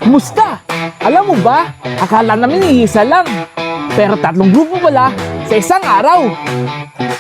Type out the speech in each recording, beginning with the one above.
Kumusta? Alam mo ba, akala namin iisa lang. Pero 3 grupo pala sa isang araw.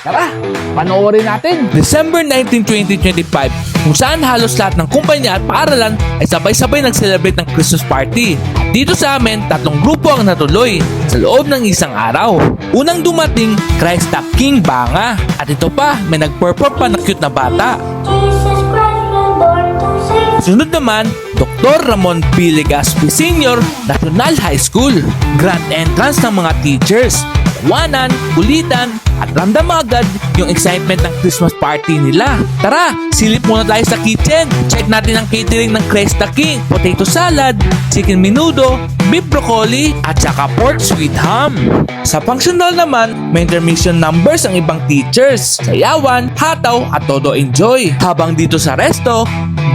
Tara, panoorin natin. December 19, 2025, kung saan halos lahat ng kumpanya at paaralan ay sabay-sabay nag-celebrate ng Christmas party. Dito sa amin, 3 grupo ang natuloy sa loob ng isang araw. Unang dumating, Christ the King Banga. At ito pa, may nag-perform pa na cute na bata. Jesus Christ, the Lord to save. Sunod naman, Dr. Ramon P. Legaspi Sr. National High School. Grand entrance ng mga teachers. Tawanan, kulitan, at ramdam agad yung excitement ng Christmas party nila. Tara, silip muna tayo sa kitchen. Check natin ang catering ng Christ the King. Potato salad, chicken menudo, beef broccoli, at saka pork sweet ham. Sa functional naman, may intermission numbers ang ibang teachers. Sayawan, hataw, at todo enjoy. Habang dito sa resto,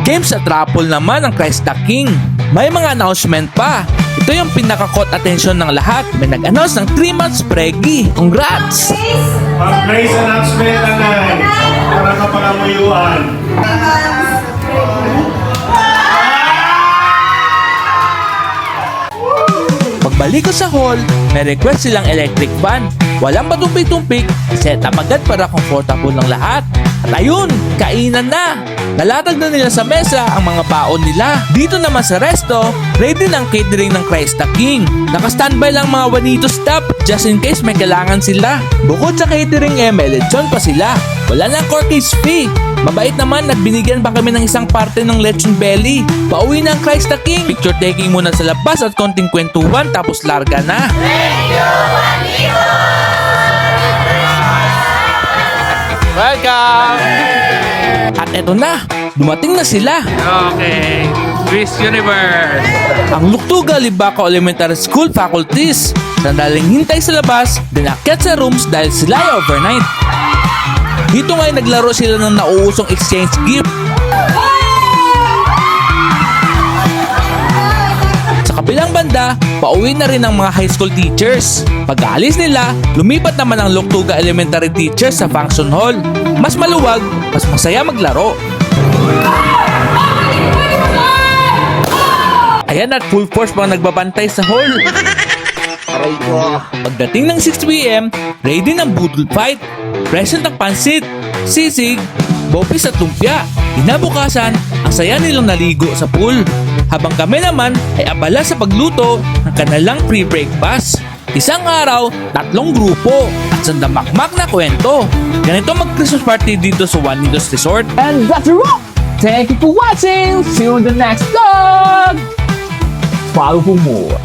games at raffle naman ang Christ the King. May mga announcement pa. Ito yung pinaka-caught attention ng lahat. May nag-announce ng 3 months preggy. Congrats! Pag-praise announcement na para kapangamuyuan. Pagbalik ko sa hall, may request silang electric fan. Walang matumpik-tumpik, set up agad para comfortable ng lahat. At ayun, kainan na! Nalatag na nila sa mesa ang mga baon nila. Dito naman sa resto, ready ng catering ng Christ the King. Naka-standby lang mga Juanito staff just in case may kailangan sila. Bukod sa catering may lechon pa sila. Wala lang corkage fee. Mabait naman at binigyan pa kami ng isang parte ng lechon belly. Pauwi na ang Christ the King. Picture taking muna sa labas at konting kwentuhan tapos larga na. Welcome! At eto na, dumating na sila. Okay, Miss Universe. Ang Luktuga Libaco Elementary School faculties. Sandaling hintay sa labas, dinakyat sa rooms dahil sila ay overnight. Dito nga'y naglaro sila ng nauusong exchange gift. Sa kabilang banda, pauwi na rin ang mga high school teachers. Pag-aalis nila, lumipat naman ang Luktuga Elementary teachers sa function hall. Mas maluwag, mas masaya maglaro. Ayan at full force pang nagbabantay sa hall. Pagdating ng 6 p.m., ready ng budol fight. Present ang pansit, sisig, bopis at lumpia. Inabukasan, ang saya nilang naligo sa pool. Habang kami naman ay abala sa pagluto ng kanilang pre-breakfast. Isang araw, 3 grupo at sandamakmak na kwento. Ganito mag-Christmas party dito sa Juanitos Resort. And that's a wrap! Thank you for watching! See you in the next vlog! Follow for more!